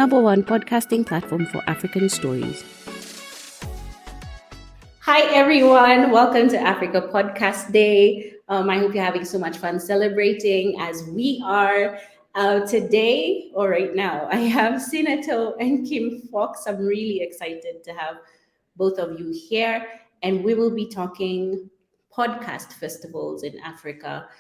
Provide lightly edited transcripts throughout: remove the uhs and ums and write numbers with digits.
Number one podcasting platform for African stories. Hi, everyone. Welcome to Africa Podcast Day. I hope you're having so much fun celebrating as we are. Today, or right now, I have Sinatou and Kim Fox. I'm really excited to have both of you here, and we will be talking podcast festivals in Africa.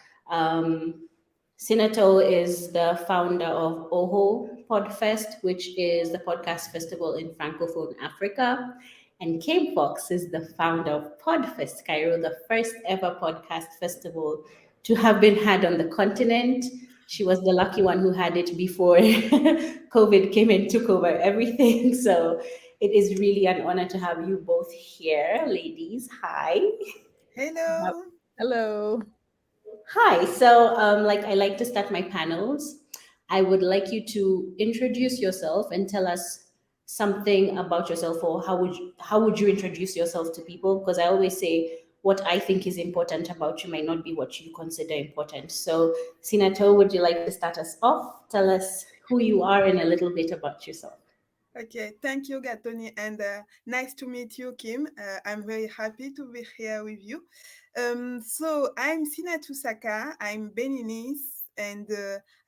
Sinatou is the founder of OHO Podfest, which is the podcast festival in Francophone Africa. And Kim Fox is the founder of Podfest Cairo, the first ever podcast festival to have been had on the continent. She was the lucky one who had it before COVID came and took over everything. So it is really an honor to have you both here, ladies. Hi. Hello. Hello. Hi. So, like I like to start my panels, I would like you to introduce yourself and tell us something about yourself, or how would you introduce yourself to people? Because I always say what I think is important about you might not be what you consider important. So, Sinatou, would you like to start us off? Tell us who you are and a little bit about yourself. Okay, thank you, Gatoni, and nice to meet you, Kim. I'm very happy to be here with you. So I'm Sinatou Saka. I'm Beninese, and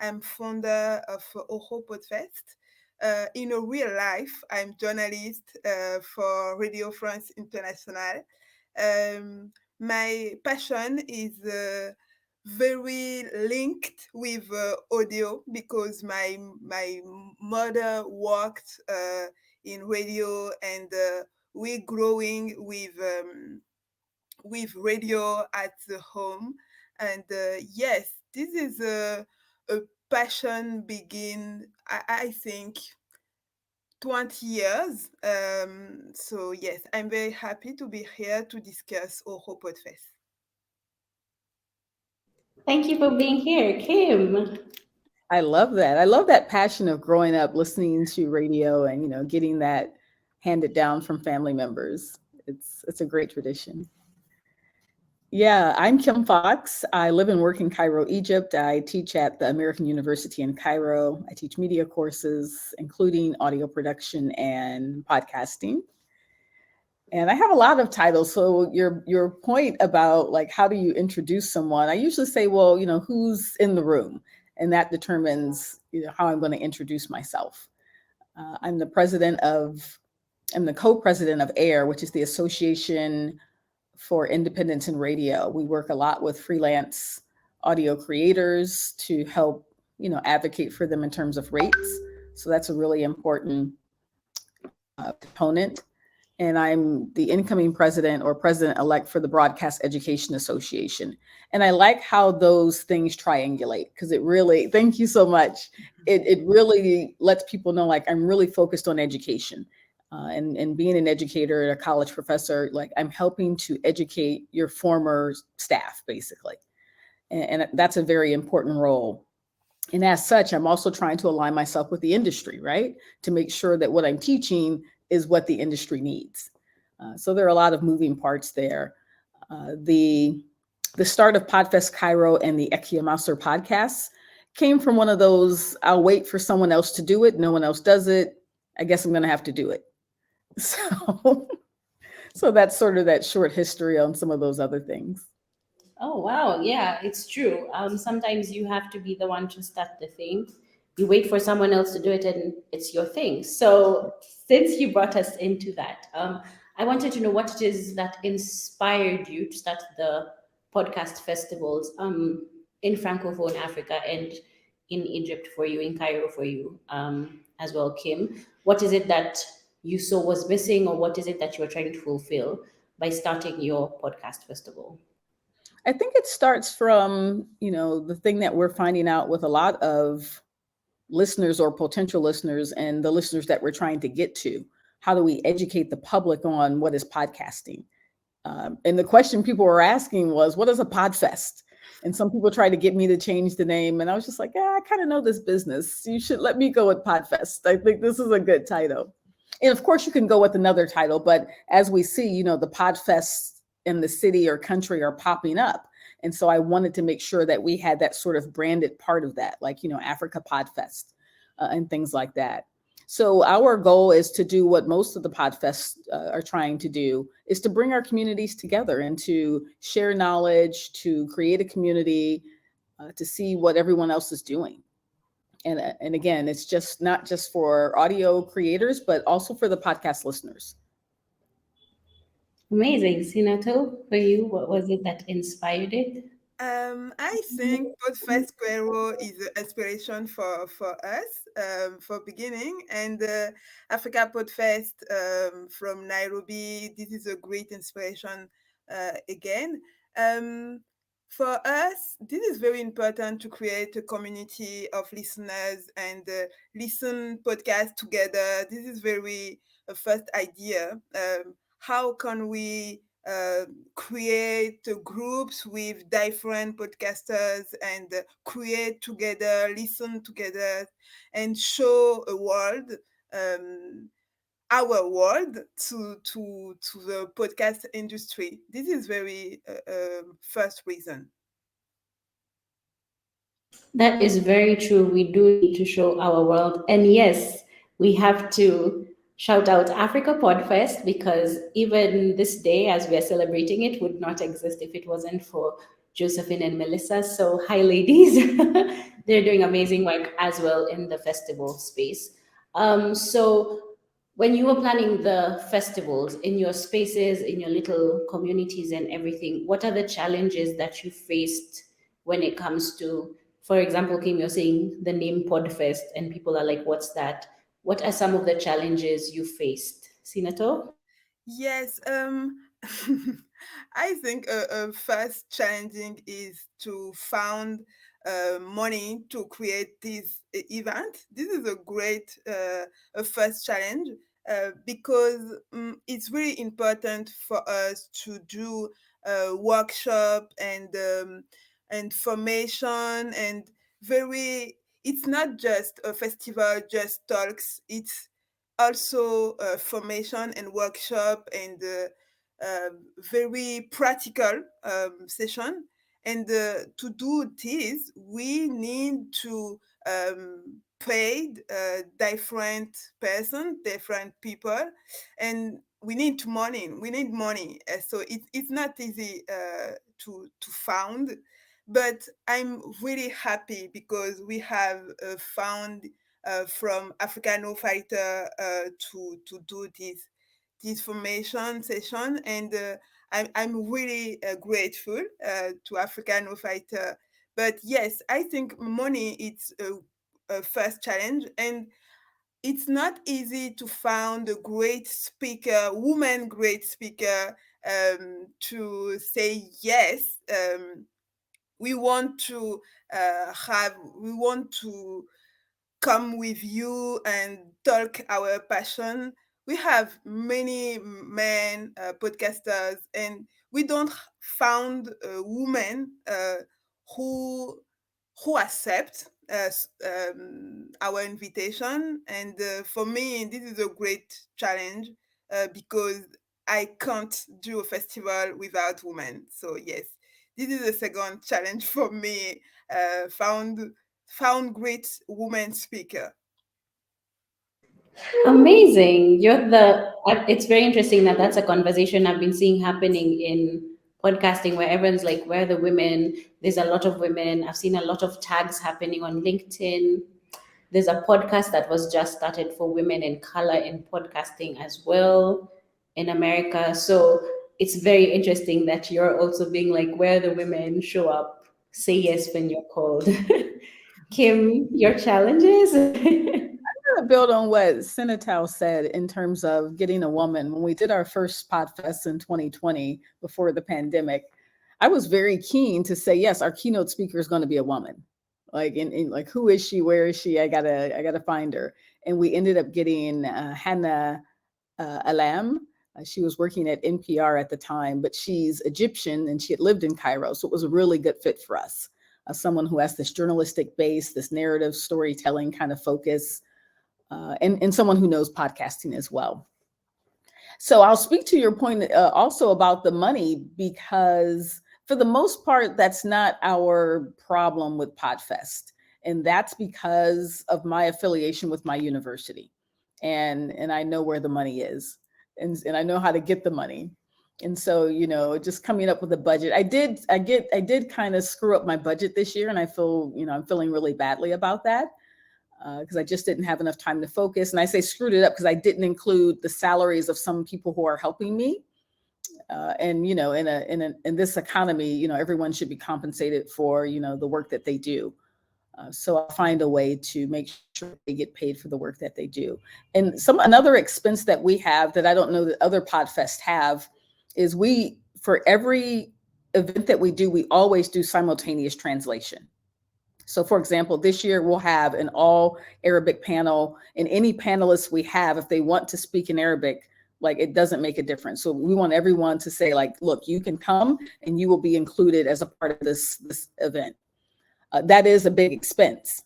I'm founder of OHO Podfest. In a real life, I'm journalist for Radio France International. My passion is very linked with audio because my mother worked in radio, and we growing with radio at the home. And yes, this is a passion begin, I think, 20 years. So yes, I'm very happy to be here to discuss OHO Podfest. Thank you for being here, Kim. I love that. I love that passion of growing up listening to radio and, getting that handed down from family members. It's a great tradition. Yeah, I'm Kim Fox. I live and work in Cairo, Egypt. I teach at the American University in Cairo. I teach media courses, including audio production and podcasting. And I have a lot of titles. So your point about like, how do you introduce someone? I usually say, well, who's in the room? And that determines how I'm going to introduce myself. I'm the co-president of AIR, which is the Association for Independence in Radio. We work a lot with freelance audio creators to help, advocate for them in terms of rates. So that's a really important component. And I'm the incoming president or president-elect for the Broadcast Education Association. And I like how those things triangulate, because it really, thank you so much. It really lets people know, like, I'm really focused on education. And being an educator and a college professor, like, I'm helping to educate your former staff, basically. And that's a very important role. And as such, I'm also trying to align myself with the industry, right? To make sure that what I'm teaching is what the industry needs. So there are a lot of moving parts there. The start of Podfest Cairo and the Ekiamaser podcasts came from one of those, I'll wait for someone else to do it. No one else does it. I guess I'm going to have to do it. So that's sort of that short history on some of those other things. Oh, wow. Yeah, it's true. Sometimes you have to be the one to start the thing. You wait for someone else to do it and it's your thing. So since you brought us into that, I wanted to know what it is that inspired you to start the podcast festivals in Francophone Africa and in Egypt for you, in Cairo for you as well, Kim. What is it that you saw was missing, or what is it that you're trying to fulfill by starting your podcast festival? I think it starts from, the thing that we're finding out with a lot of listeners or potential listeners and the listeners that we're trying to get to. How do we educate the public on what is podcasting? And the question people were asking was, what is a podfest? And some people tried to get me to change the name. And I was just like, I kind of know this business. You should let me go with Podfest. I think this is a good title. And of course, you can go with another title. But as we see, the Podfests in the city or country are popping up. And so I wanted to make sure that we had that sort of branded part of that, like, Africa Podfest and things like that. So our goal is to do what most of the Podfests are trying to do, is to bring our communities together and to share knowledge, to create a community, to see what everyone else is doing. And again, it's just not just for audio creators, but also for the podcast listeners. Amazing. Sinatou, for you, what was it that inspired it? I think Podfest Cairo is an inspiration for us for beginning, and Africa Podfest from Nairobi. This is a great inspiration again. Um, for us, this is very important to create a community of listeners and listen podcast together. This is very a first idea. How can we create groups with different podcasters and create together, listen together, and show a world, um, our world to the podcast industry. This is very first reason. That is very true. We do need to show our world. And yes, we have to shout out Africa Podfest because even this day, as we are celebrating it, would not exist if it wasn't for Josephine and Melissa. So, hi, ladies. They're doing amazing work as well in the festival space. So, when you were planning the festivals in your spaces, in your little communities and everything, what are the challenges that you faced when it comes to, for example, Kim, you're saying the name Podfest, and people are like, what's that? What are some of the challenges you faced? Sinato? Yes, I think first challenging is to find money to create this event. This is a great a first challenge because it's really important for us to do a workshop and formation and very. It's not just a festival, just talks. It's also formation and workshop and very practical session. And to do this, we need to pay different person, different people, and we need to money. We need money, so it's not easy to found. But I'm really happy because we have found from Africano Fighter to do this formation session, and I'm really grateful to Africano Fighter. But yes, I think money it's a first challenge, and it's not easy to find a great speaker, woman great speaker, to say yes. We want to we want to come with you and talk our passion. We have many men podcasters, and we don't found a woman who accept our invitation. And for me, this is a great challenge because I can't do a festival without women. So yes, this is a second challenge for me. Found great woman speaker. Amazing. It's very interesting that that's a conversation I've been seeing happening in podcasting where everyone's like, where are the women? There's a lot of women. I've seen a lot of tags happening on LinkedIn. There's a podcast that was just started for women in color in podcasting as well in America. So it's very interesting that you're also being like, where the women show up, say yes when you're called. Kim, your challenges? To build on what Sinatou said in terms of getting a woman, when we did our first Podfest in 2020 before the pandemic, I was very keen to say, yes, our keynote speaker is going to be a woman. Like, in like, who is she? Where is she? I gotta find her. And we ended up getting Hannah Alam. She was working at NPR at the time, but she's Egyptian and she had lived in Cairo. So it was a really good fit for us. Someone who has this journalistic base, this narrative storytelling kind of focus, and someone who knows podcasting as well. So I'll speak to your point also about the money, because for the most part, that's not our problem with Podfest. And that's because of my affiliation with my university. and I know where the money is, and I know how to get the money. And so, just coming up with a budget. I did kind of screw up my budget this year, and I feel, I'm feeling really badly about that, because I just didn't have enough time to focus. And I say screwed it up because I didn't include the salaries of some people who are helping me. And in this economy, everyone should be compensated for the work that they do. So I'll find a way to make sure they get paid for the work that they do. And another expense that we have that I don't know that other Podfests have is for every event that we do, we always do simultaneous translation. So for example, this year we'll have an all Arabic panel, and any panelists we have, if they want to speak in Arabic, like, it doesn't make a difference. So we want everyone to say, like, look, you can come and you will be included as a part of this event. That is a big expense.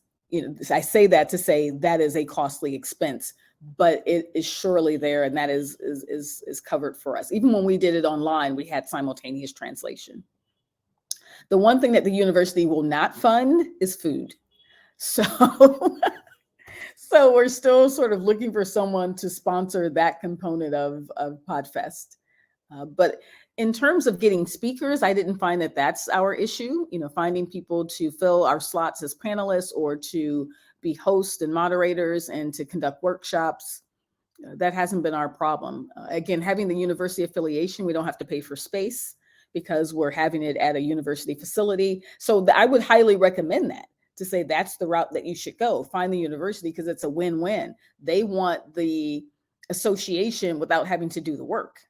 I say that to say that is a costly expense, but it is surely there, and that is covered for us. Even when we did it online, we had simultaneous translation. The one thing that the university will not fund is food. So, so we're still sort of looking for someone to sponsor that component of Podfest. But in terms of getting speakers, I didn't find that that's our issue. Finding people to fill our slots as panelists or to be hosts and moderators and to conduct workshops, that hasn't been our problem. Again, having the university affiliation, we don't have to pay for space because we're having it at a university facility. So I would highly recommend that, to say that's the route that you should go. Find the university, because it's a win-win. They want the association without having to do the work,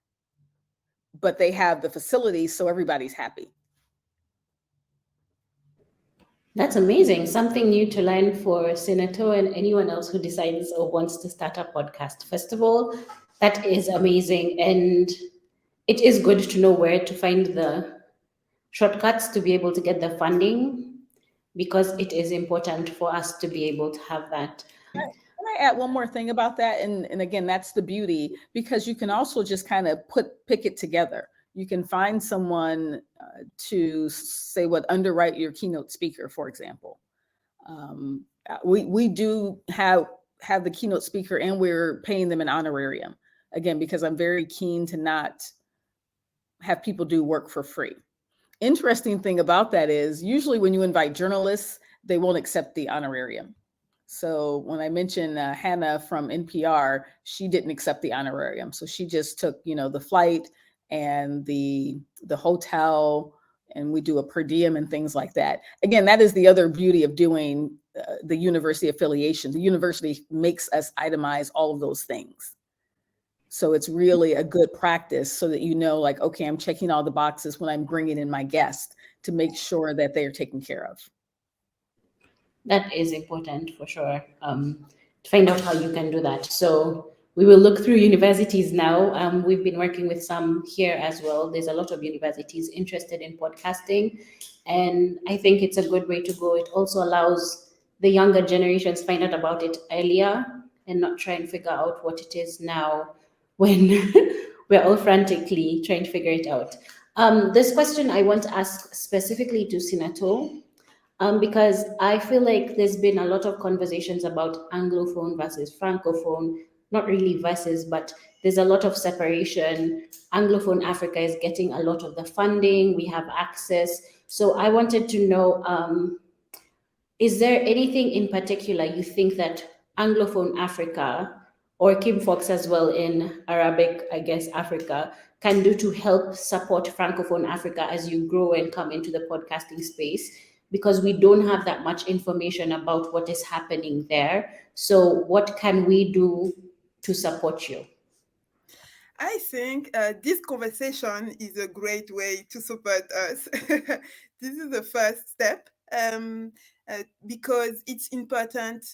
but they have the facility, so everybody's happy. That's amazing. Something new to learn for Sinatou and anyone else who decides or wants to start a podcast festival. That is amazing. And it is good to know where to find the shortcuts to be able to get the funding, because it is important for us to be able to have that. Can I add one more thing about that? And again, that's the beauty, because you can also just kind of pick it together. You can find someone to say underwrite your keynote speaker, for example. We do have the keynote speaker, and we're paying them an honorarium, again, because I'm very keen to not have people do work for free. Interesting thing about that is, usually when you invite journalists, they won't accept the honorarium. So when I mentioned Hannah from NPR, she didn't accept the honorarium. So she just took, the flight and the hotel, and we do a per diem and things like that. Again, that is the other beauty of doing the university affiliation. The university makes us itemize all of those things. So it's really a good practice, so that like, okay, I'm checking all the boxes when I'm bringing in my guest, to make sure that they are taken care of. That is important for sure, to find out how you can do that. So we will look through universities now. We've been working with some here as well. There's a lot of universities interested in podcasting, and I think it's a good way to go. It also allows the younger generations find out about it earlier and not try and figure out what it is now, when we're all frantically trying to figure it out. This question I want to ask specifically to Sinatou, because I feel like there's been a lot of conversations about Anglophone versus Francophone, not really versus, but there's a lot of separation. Anglophone Africa is getting a lot of the funding, we have access. So I wanted to know, is there anything in particular you think that Anglophone Africa, or Kim Fox as well in Arabic, I guess, Africa, can do to help support Francophone Africa as you grow and come into the podcasting space? Because we don't have that much information about what is happening there. So what can we do to support you? I think this conversation is a great way to support us. This is the first step, because it's important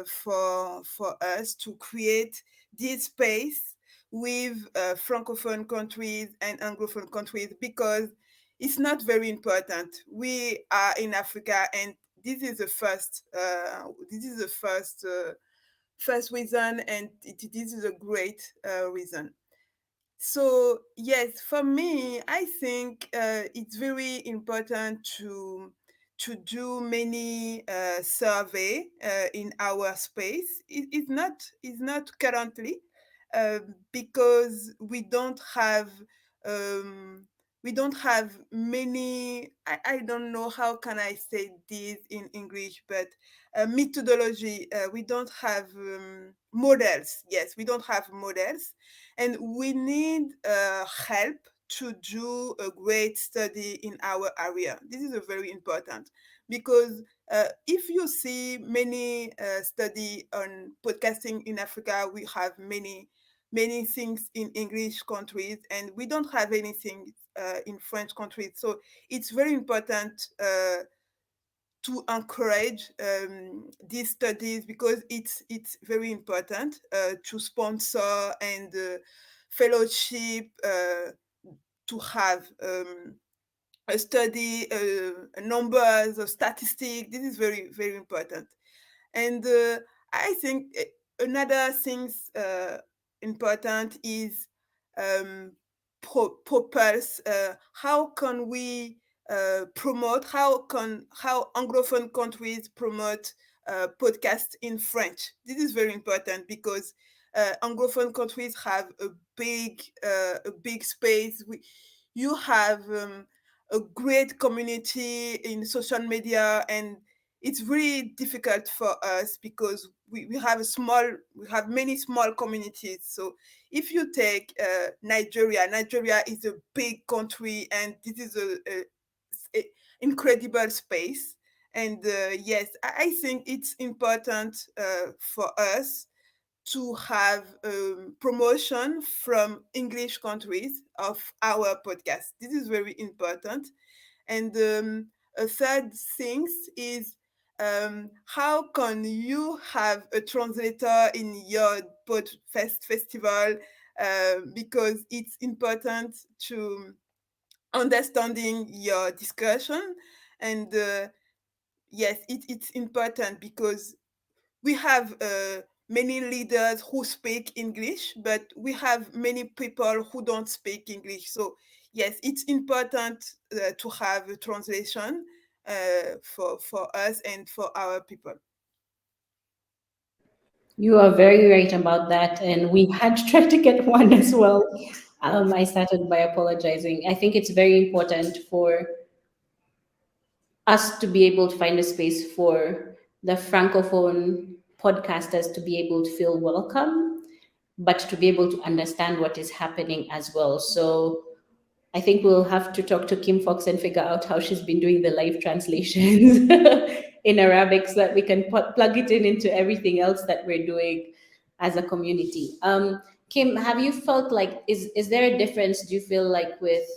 for us to create this space with Francophone countries and Anglophone countries, because it's not very important. We are in Africa, and this is the first. This is the first reason, and this is a great reason. So yes, for me, I think it's very important to do many survey in our space. It's not currently because we don't have many. I don't know how can I say this in English, but methodology. We don't have models. Yes, we don't have models, and we need help to do a great study in our area. This is a very important because if you see many study on podcasting in Africa, we have many things in English countries, and we don't have anything in French countries. So it's very important to encourage these studies because it's very important to sponsor and fellowship to have a study numbers or statistics. This is very important. And I think another things important is propose. How can we promote? How Anglophone countries promote podcasts in French? This is very important because Anglophone countries have a big space. You have a great community in social media, and it's really difficult for us because we have many small communities. So if you take Nigeria is a big country, and this is a incredible space. And yes, I think it's important for us to have promotion from English countries of our podcast. This is very important. And a third thing is how can you have a translator in your Podfest festival? Because it's important to understanding your discussion. And yes, it's important because we have many leaders who speak English, but we have many people who don't speak English. So yes, it's important to have a translation for us and for our people. You are very right about that, and we had tried to get one as well. I started by apologizing. I think it's very important for us to be able to find a space for the francophone podcasters to be able to feel welcome, but to be able to understand what is happening as well. So I think we'll have to talk to Kim Fox and figure out how she's been doing the live translations in Arabic so that we can plug it in into everything else that we're doing as a community. Kim, have you felt like, is there a difference, do you feel like, with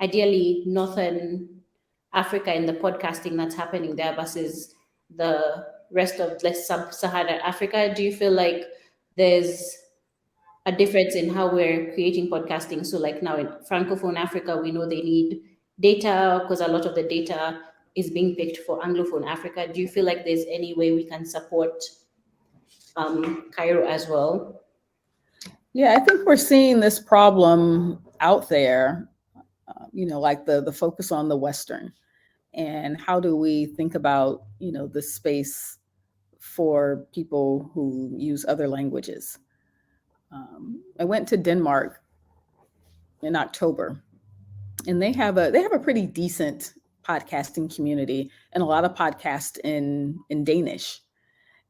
ideally Northern Africa and the podcasting that's happening there versus the rest of less sub-Saharan Africa? Do you feel like there's a difference in how we're creating podcasting? So like now in Francophone Africa, we know they need data because a lot of the data is being picked for Anglophone Africa. Do you feel like there's any way we can support Cairo as well? Yeah, I think we're seeing this problem out there, like the focus on the Western, and how do we think about, the space for people who use other languages. I went to Denmark in October, and they have a pretty decent podcasting community and a lot of podcasts in Danish.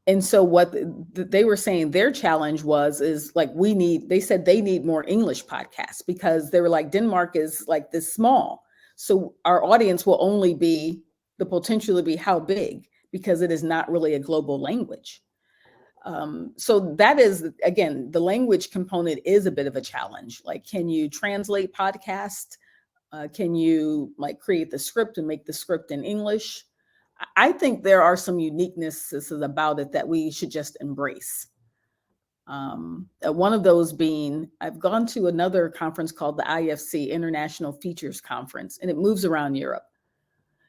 And so what they were saying their challenge is like, they said they need more English podcasts because they were like, Denmark is like this small. So our audience will only be the potential to be how big, because it is not really a global language. So that is, again, the language component is a bit of a challenge. Like, can you translate podcast? Can you create the script and make the script in English? I think there are some uniquenesses about it that we should just embrace. One of those being, I've gone to another conference called the IFC, International Features Conference, and it moves around Europe.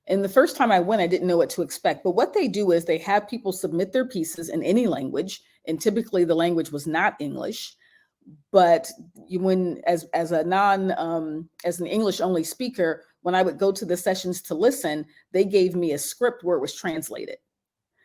And the first time I went, I didn't know what to expect. But what they do is they have people submit their pieces in any language, and typically the language was not English. But as an English only speaker, when I would go to the sessions to listen, they gave me a script where it was translated.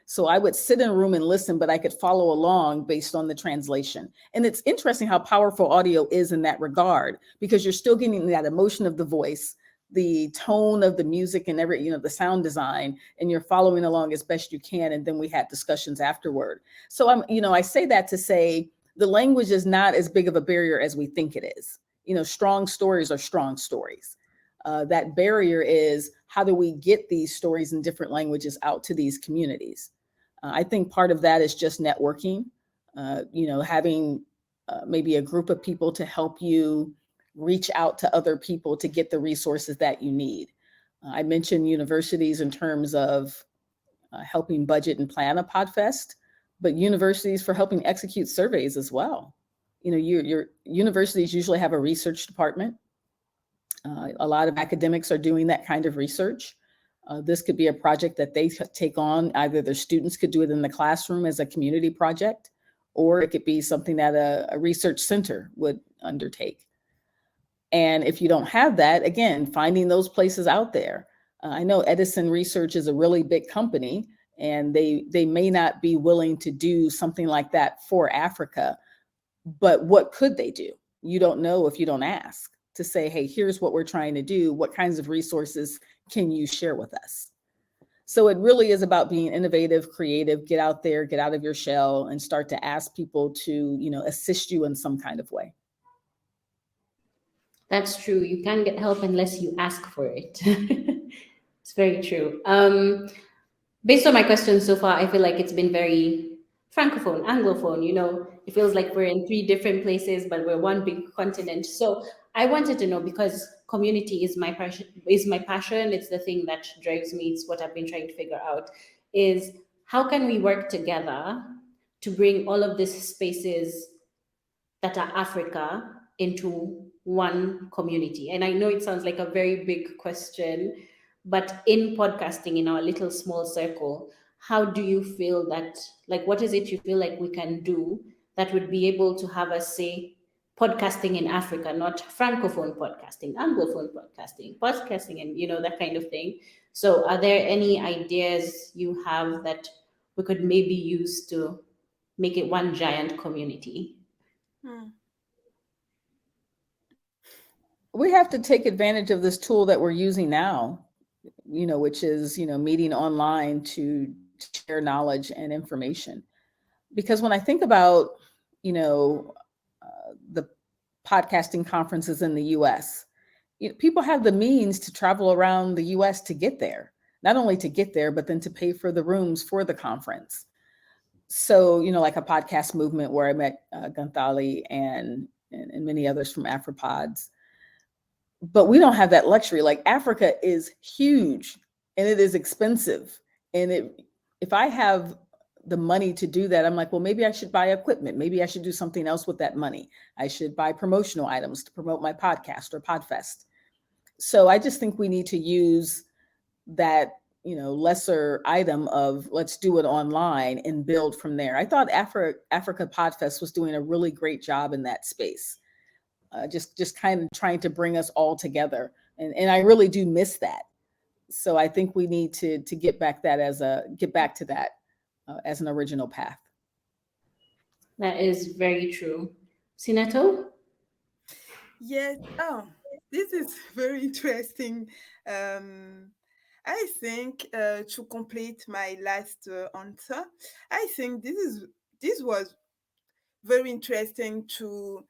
So I would sit in a room and listen, but I could follow along based on the translation. And it's interesting how powerful audio is in that regard, because you're still getting that emotion of the voice, the tone of the music and the sound design, and you're following along as best you can. And then we had discussions afterward. So I say that to say the language is not as big of a barrier as we think it is. Strong stories are strong stories. That barrier is, how do we get these stories in different languages out to these communities? I think part of that is just networking, having maybe a group of people to help you reach out to other people to get the resources that you need. I mentioned universities in terms of helping budget and plan a Podfest, but universities for helping execute surveys as well. Your universities usually have a research department. A lot of academics are doing that kind of research. This could be a project that they take on. Either their students could do it in the classroom as a community project, or it could be something that a research center would undertake. And if you don't have that, again, finding those places out there. I know Edison Research is a really big company, and they may not be willing to do something like that for Africa, but what could they do? You don't know if you don't ask, to say, hey, here's what we're trying to do. What kinds of resources can you share with us? So it really is about being innovative, creative, get out there, get out of your shell, and start to ask people to, assist you in some kind of way. That's true. You can't get help unless you ask for it. It's very true. Based on my questions so far, I feel like it's been very Francophone, Anglophone. It feels like we're in three different places, but we're one big continent. So I wanted to know, because community is my passion. It's the thing that drives me. It's what I've been trying to figure out, is how can we work together to bring all of these spaces that are Africa into one community? And I know it sounds like a very big question, but in podcasting, in our little small circle, how do you feel that, what is it you feel like we can do that would be able to have us say podcasting in Africa, not Francophone podcasting, Anglophone podcasting, and that kind of thing. So are there any ideas you have that we could maybe use to make it one giant community? We have to take advantage of this tool that we're using now, which is, meeting online to share knowledge and information. Because when I think about, the podcasting conferences in the US, people have the means to travel around the US to get there, not only to get there, but then to pay for the rooms for the conference. So, like a podcast movement where I met Ganthali and many others from AfriPods. But we don't have that luxury. Like, Africa is huge and it is expensive. And if I have the money to do that, I'm like, well, maybe I should buy equipment. Maybe I should do something else with that money. I should buy promotional items to promote my podcast or Podfest. So I just think we need to use that, lesser item of let's do it online and build from there. I thought Africa Podfest was doing a really great job in that space. Just kind of trying to bring us all together. And I really do miss that. So I think we need to get back to that as an original path. That is very true. Sinatou? Yes. Oh, this is very interesting. I think to complete my last answer, I think this was very interesting to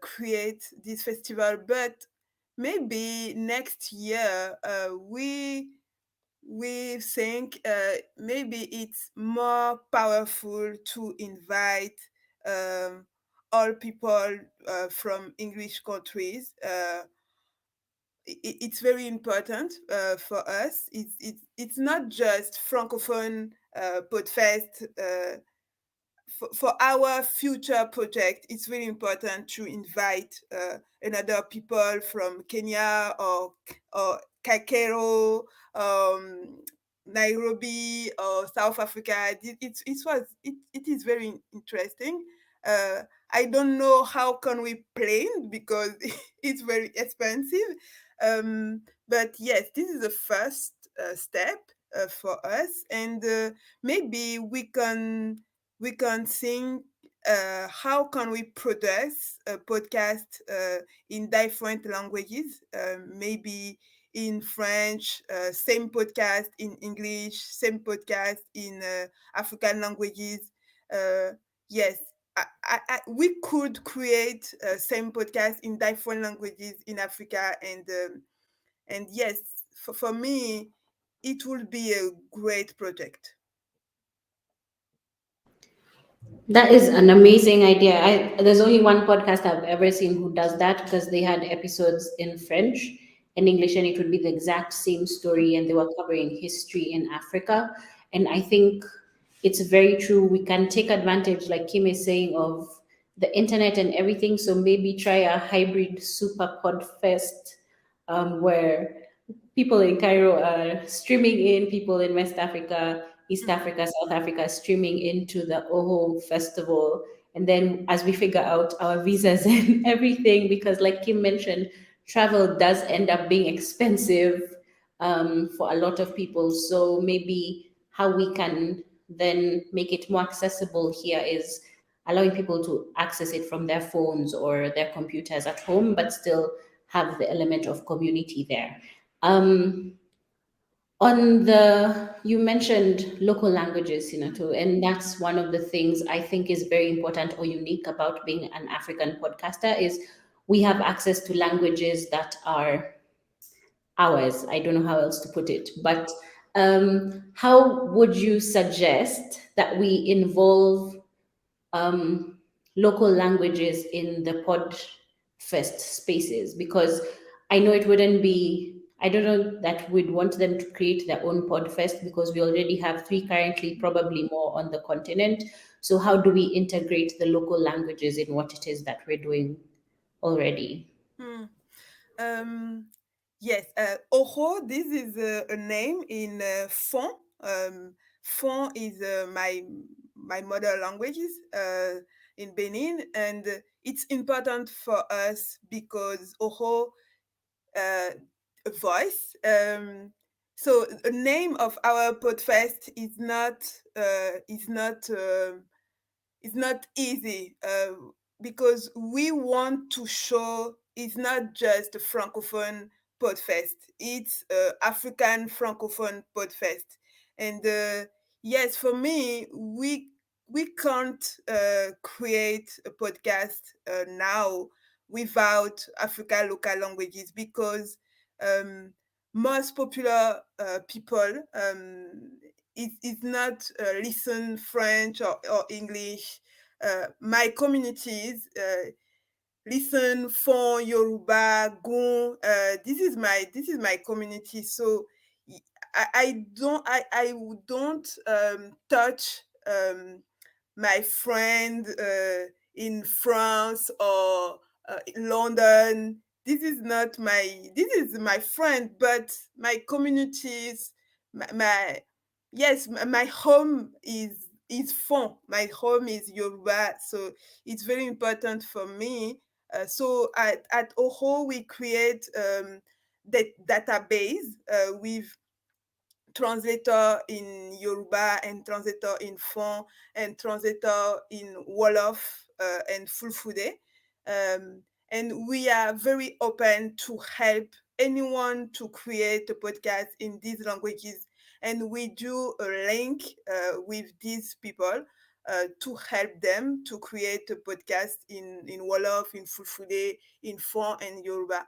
create this festival, but maybe next year we think maybe it's more powerful to invite all people from English countries. It's very important for us. It's not just Francophone Podfest. For our future project, it's really important to invite another people from Kenya or Cairo, Nairobi or South Africa. It is very interesting. I don't know how can we plan because it's very expensive, But yes, this is the first step for us, and maybe we can think how can we produce a podcast in different languages, maybe in French, same podcast in English, same podcast in African languages. Yes, we could create same podcast in different languages in Africa, and yes, for me, it will be a great project. That is an amazing idea. There's only one podcast I've ever seen who does that, because they had episodes in French and English, and it would be the exact same story, and they were covering history in Africa. And I think it's very true. We can take advantage, like Kim is saying, of the internet and everything. So maybe try a hybrid super Podfest, where people in Cairo are streaming in, people in West Africa, East Africa, South Africa streaming into the Oho festival. And then as we figure out our visas and everything, because like Kim mentioned, travel does end up being expensive for a lot of people. So maybe how we can then make it more accessible here is allowing people to access it from their phones or their computers at home, but still have the element of community there. Um, on the you mentioned local languages, Sinatou, and that's one of the things I think is very important or unique about being an African podcaster is we have access to languages that are ours. I don't know how else to put it, but how would you suggest that we involve local languages in the Podfest spaces? Because I know it wouldn't be, I don't know that we'd want them to create their own Podfest, because we already have three currently, probably more on the continent. So how do we integrate the local languages in what it is that we're doing already? Hmm. Um, yes, Oho, this is a name in Fon. Fon is my mother languages in Benin, and it's important for us because Oho, uh, a voice. So the name of our podfest is not easy because we want to show it's not just a Francophone Podfest, it's African Francophone Podfest. And yes, for me, we can't create a podcast now without Africa local languages because um, most popular people is not listen French or English. My communities listen Fon, Yoruba, Gun. This is my community. So I don't touch my friend in France or London. This is my friend, but my communities, my yes, my home is Fon. My home is Yoruba, so it's very important for me. So at Oho, we create the database with translator in Yoruba and translator in Fon and translator in Wolof and Fulfulde. And we are very open to help anyone to create a podcast in these languages. And we do a link with these people to help them to create a podcast in Wolof, in Fulfulde, in Fon and Yoruba.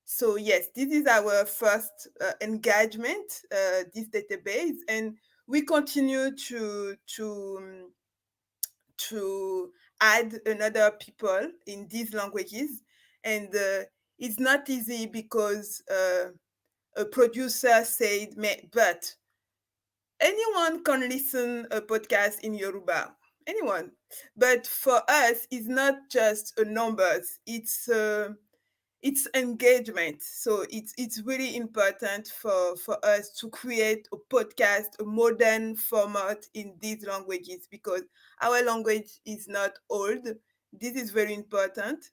So yes, this is our first engagement, this database, and we continue to add another people in these languages, and it's not easy because a producer said, but anyone can listen a podcast in Yoruba, anyone. But for us, it's not just a numbers; it's engagement. So it's really important for us to create a podcast, a modern format in these languages because our language is not old. This is very important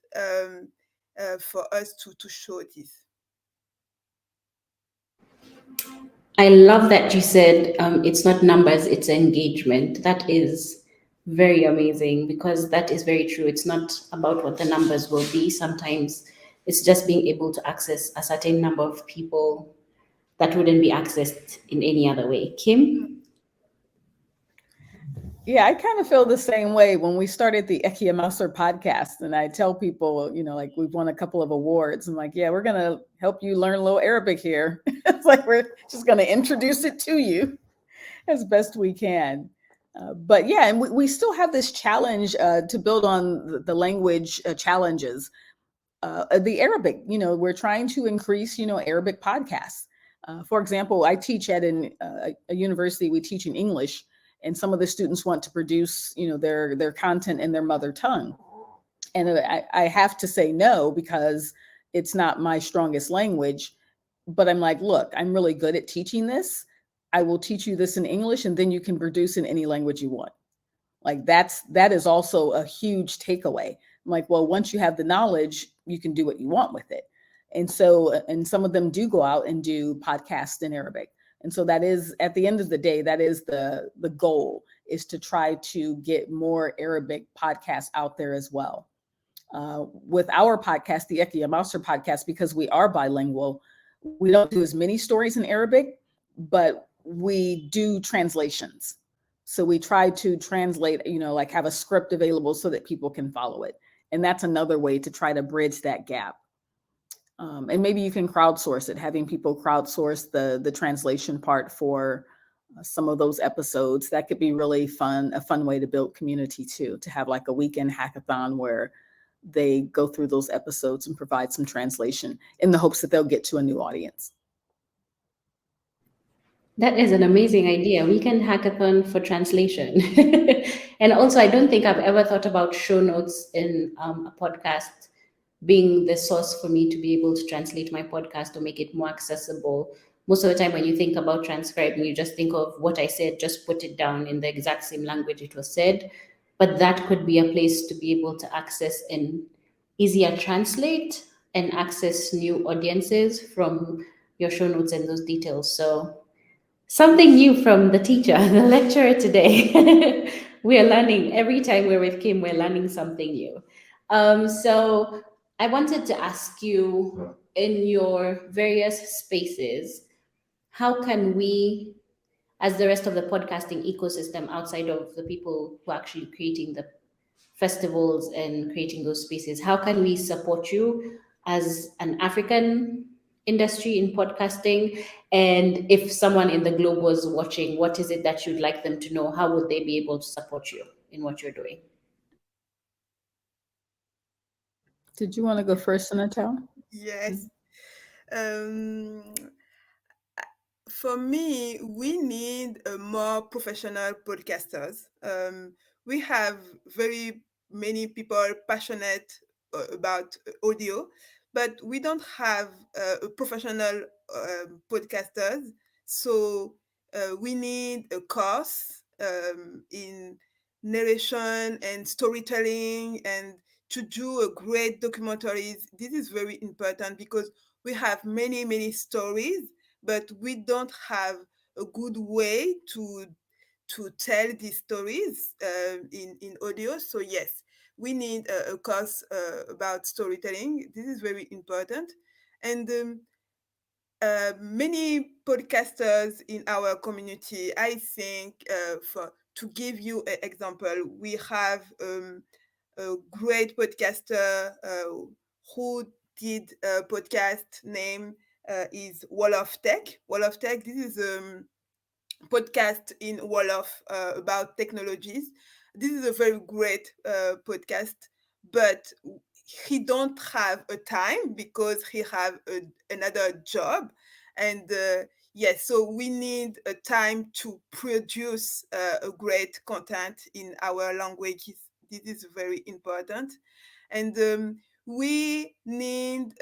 for us to show this. I love that you said it's not numbers, it's engagement. That is very amazing because that is very true. It's not about what the numbers will be. Sometimes it's just being able to access a certain number of people that wouldn't be accessed in any other way. Kim? Yeah, I kind of feel the same way when we started the Ekia Mauser podcast. And I tell people, like we've won a couple of awards. I'm like, yeah, we're going to help you learn a little Arabic here. It's like we're just going to introduce it to you as best we can. But yeah, and we still have this challenge to build on the language challenges. The Arabic, we're trying to increase, Arabic podcasts. For example, I teach at a university, we teach in English, and some of the students want to produce, their content in their mother tongue. And I have to say no because it's not my strongest language. But I'm like, look, I'm really good at teaching this. I will teach you this in English, and then you can produce in any language you want. Like that is also a huge takeaway. I'm like, well, once you have the knowledge, you can do what you want with it. And so, and some of them do go out and do podcasts in Arabic. And so that is, at the end of the day, that is the goal, is to try to get more Arabic podcasts out there as well. With our podcast, the Ekia Mauser podcast, because we are bilingual, we don't do as many stories in Arabic, but we do translations. So we try to translate, like have a script available so that people can follow it. And that's another way to try to bridge that gap. And maybe you can crowdsource it, having people crowdsource the translation part for some of those episodes. That could be really fun, a fun way to build community too, to have like a weekend hackathon where they go through those episodes and provide some translation in the hopes that they'll get to a new audience. That is an amazing idea. We can hackathon for translation. And also, I don't think I've ever thought about show notes in a podcast being the source for me to be able to translate my podcast or make it more accessible. Most of the time, when you think about transcribing, you just think of what I said, just put it down in the exact same language it was said. But that could be a place to be able to access and easier translate and access new audiences from your show notes and those details. So something new from the teacher, the lecturer today. We are learning every time we're with Kim, we're learning something new. So I wanted to ask you, in your various spaces, how can we, as the rest of the podcasting ecosystem outside of the people who are actually creating the festivals and creating those spaces, how can we support you as an African industry in podcasting? And if someone in the globe was watching, what is it that you'd like them to know? How would they be able to support you in what you're doing? Did you want to go first, Sinatou? Yes. Um, for me, we need more professional podcasters. We have very many people passionate about audio, but we don't have professional podcasters. So we need a course in narration and storytelling and to do a great documentaries. This is very important because we have many stories, but we don't have a good way to tell these stories in audio. So yes, we need a course about storytelling. This is very important. And many podcasters in our community, I think, for to give you an example, we have a great podcaster who did a podcast name is Wall of Tech. Wall of Tech. This is podcast in Wolof about technologies. This is a very great podcast, but he don't have a time because he have another job, and yes, so we need a time to produce a great content in our languages. This is very important, and we need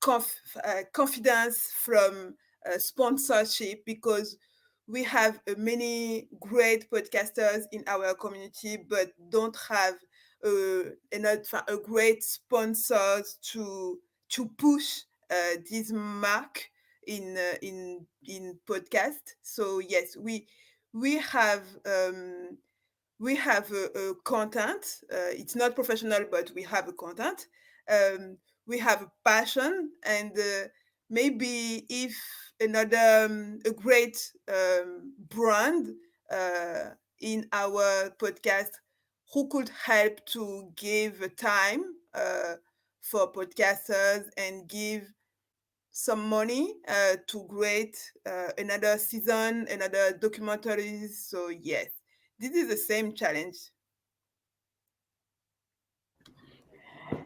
confidence from sponsorship because we have many great podcasters in our community, but don't have a great sponsors to push this mark in podcast. So yes, we have a content. It's not professional, but we have a content. Um, we have a passion, and maybe if another a great brand uh, in our podcast who could help to give a time for podcasters and give some money to create another season, another documentaries. So yes, this is the same challenge.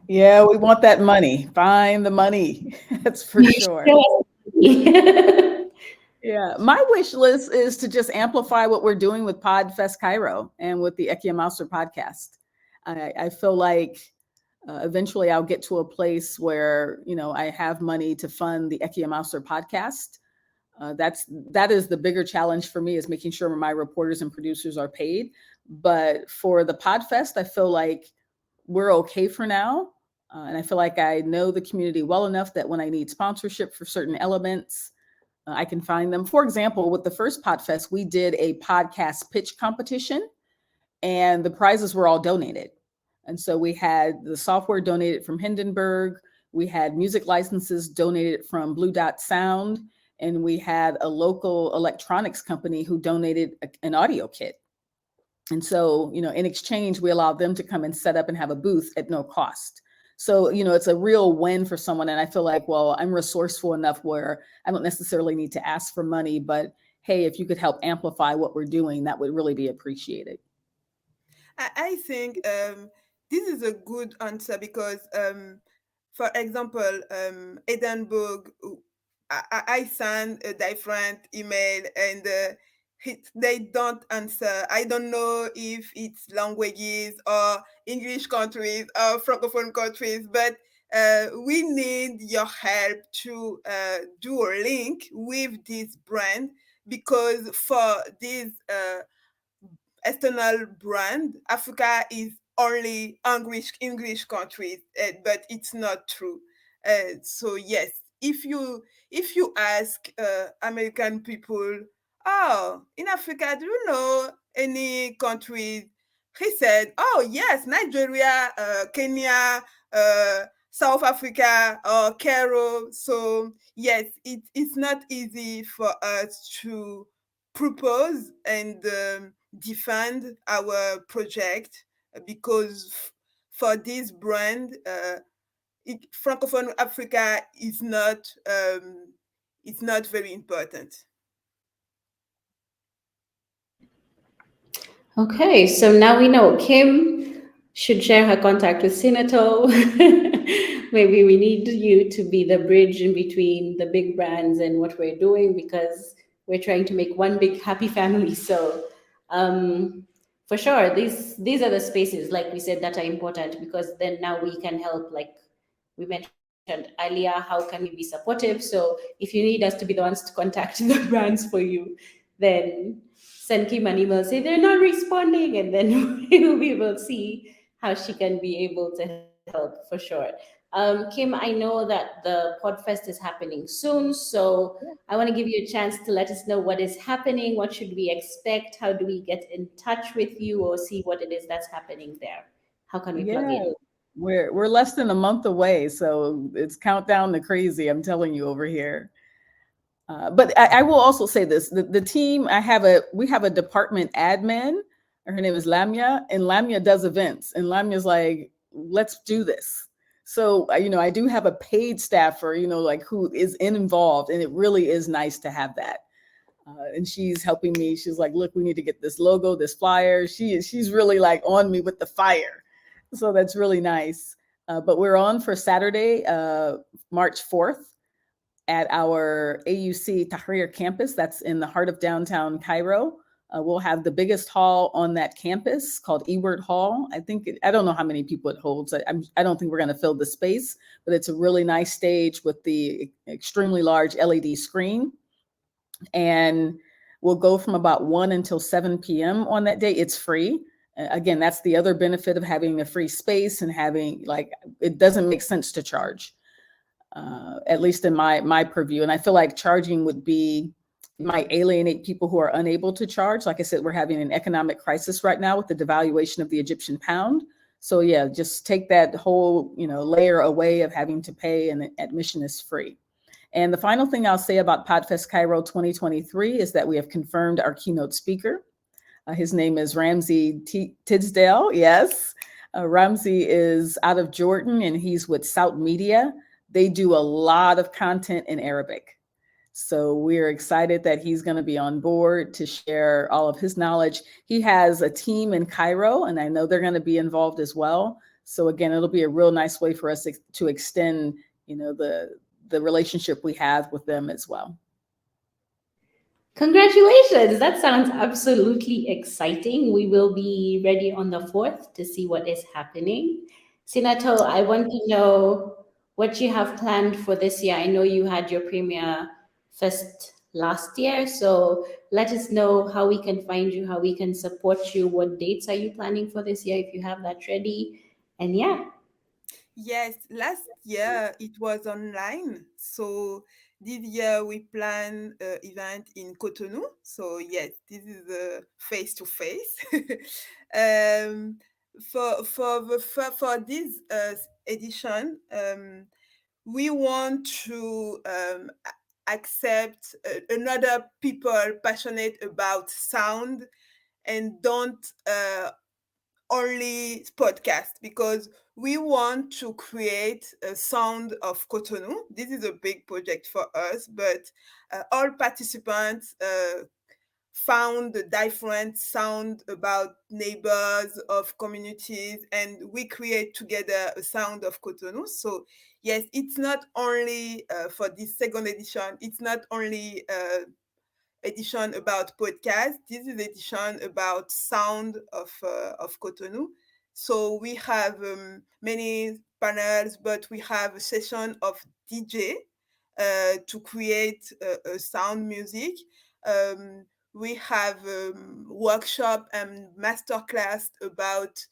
Yeah, we want that money. Find the money. That's for sure. Yeah, my wish list is to just amplify what we're doing with Podfest Cairo and with the Ekia Mouser podcast. I feel like eventually I'll get to a place where I have money to fund the Ekia Mouser podcast. That is the bigger challenge for me, is making sure my reporters and producers are paid. But for the Podfest, I feel like we're okay for now. And I feel like I know the community well enough that when I need sponsorship for certain elements, I can find them. For example, with the first Podfest, we did a podcast pitch competition, and the prizes were all donated. And so we had the software donated from Hindenburg, we had music licenses donated from Blue Dot Sound, and we had a local electronics company who donated an audio kit. And so, in exchange, we allowed them to come and set up and have a booth at no cost. So, it's a real win for someone. And I feel like, well, I'm resourceful enough where I don't necessarily need to ask for money, but hey, if you could help amplify what we're doing, that would really be appreciated. I think this is a good answer because, for example, Edinburgh, I send a different email and they don't answer. I don't know if it's languages or English countries or Francophone countries, but we need your help to do a link with this brand because for this external brand, Africa is only English countries, but it's not true. So yes, if you ask American people, oh, in Africa, do you know any countries? He said, oh yes, Nigeria, Kenya, South Africa, or Cairo. So yes, it's not easy for us to propose and defend our project because for this brand, Francophone Africa is not it's not very important. Okay, so now we know Kim should share her contact with Sinatou. Maybe we need you to be the bridge in between the big brands and what we're doing because we're trying to make one big happy family. So for sure, these are the spaces, like we said, that are important because then now we can help, like we mentioned earlier, how can we be supportive? So if you need us to be the ones to contact the brands for you, then send Kim an email, say they're not responding, and then we will see how she can be able to help for sure. Kim, I know that the Podfest is happening soon, so I want to give you a chance to let us know what is happening, what should we expect, how do we get in touch with you or see what it is that's happening there? How can we plug in? We're less than a month away, so it's countdown to crazy. I'm telling you over here. But I will also say this: the team we have a department admin. Her name is Lamia, and Lamia does events. And Lamia's like, let's do this. So I do have a paid staffer, like who is involved, and it really is nice to have that. And she's helping me. She's like, look, we need to get this logo, this flyer. She's really like on me with the fire. So that's really nice. But we're on for Saturday, March 4th at our AUC Tahrir campus. That's in the heart of downtown Cairo. We'll have the biggest hall on that campus called Ewart Hall. I don't know how many people it holds. I don't think we're going to fill the space, but it's a really nice stage with the extremely large LED screen. And we'll go from about 1 until 7 p.m. on that day. It's free. Again, that's the other benefit of having a free space and having, like, it doesn't make sense to charge. at least in my purview. And I feel like charging might alienate people who are unable to charge. Like I said, we're having an economic crisis right now with the devaluation of the Egyptian pound. So yeah, just take that whole, layer away of having to pay, and admission is free. And the final thing I'll say about Podfest Cairo 2023 is that we have confirmed our keynote speaker. His name is Ramsey Tisdale. Yes. Ramsey is out of Jordan, and he's with Sout Media. They do a lot of content in Arabic. So we're excited that he's going to be on board to share all of his knowledge. He has a team in Cairo, and I know they're going to be involved as well. So again, it'll be a real nice way for us to extend, the relationship we have with them as well. Congratulations. That sounds absolutely exciting. We will be ready on the 4th to see what is happening. Sinatou, I want to know what you have planned for this year. I know you had your Premier Fest last year, so let us know how we can find you, how we can support you. What dates are you planning for this year, if you have that ready? And yeah. Yes, last year it was online. So this year we plan an event in Cotonou. So yes, this is a face-to-face. For this edition, we want to accept another people passionate about sound and don't only podcast, because we want to create a sound of Cotonou. This is a big project for us, but all participants found a different sound about neighbors of communities, and we create together a sound of Cotonou. So yes, it's not only for this second edition, it's not only edition about podcast. This is edition about sound of Cotonou. So we have many panels, but we have a session of DJ to create a sound music. We have workshop and masterclass about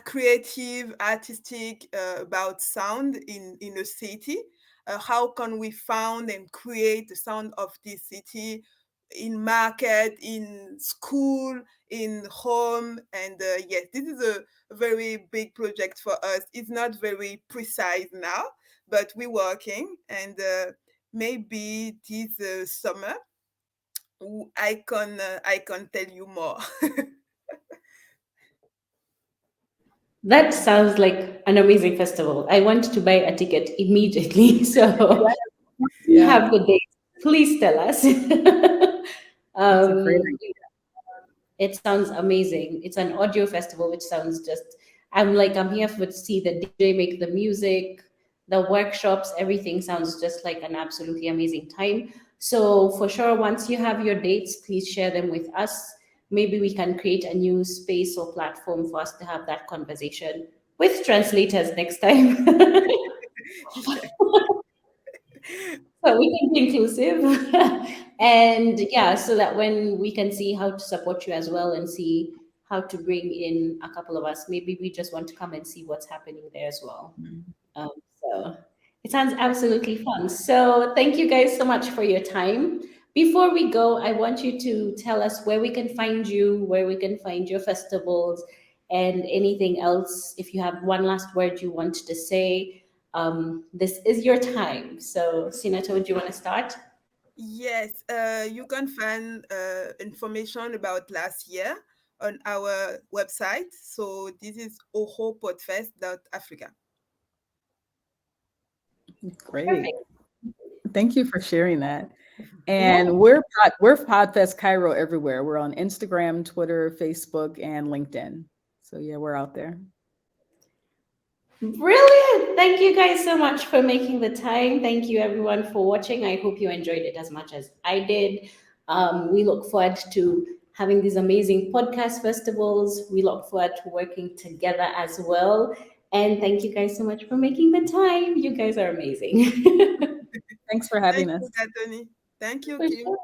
creative, artistic, about sound in a city. How can we found and create the sound of this city in market, in school, in home? And yes, this is a very big project for us. It's not very precise now, but we're working, and maybe this summer I can tell you more. That sounds like an amazing festival. I want to buy a ticket immediately. So you have the date. Please tell us. That's a great idea. It sounds amazing. It's an audio festival, which sounds just, I'm here to see the DJ make the music, the workshops, everything sounds just like an absolutely amazing time. So for sure, once you have your dates, please share them with us. Maybe we can create a new space or platform for us to have that conversation with translators next time. So we can be inclusive. And yeah, so that when we can see how to support you as well and see how to bring in a couple of us, maybe we just want to come and see what's happening there as well. So it sounds absolutely fun. So thank you guys so much for your time. Before we go, I want you to tell us where we can find you, where we can find your festivals, and anything else. If you have one last word you want to say, this is your time. So Sinatou, do you want to start? Yes, you can find information about last year on our website. So this is ohopodfest.africa. Great. Perfect. Thank you for sharing that. And we're Podfest Cairo everywhere. We're on Instagram, Twitter, Facebook, and LinkedIn. So yeah, we're out there. Brilliant. Thank you guys so much for making the time. Thank you everyone for watching. I hope you enjoyed it as much as I did. We look forward to having these amazing podcast festivals. We look forward to working together as well. And thank you guys so much for making the time. You guys are amazing. Thanks for having us. Thank you, Anthony. Thank you, For Kim. sure.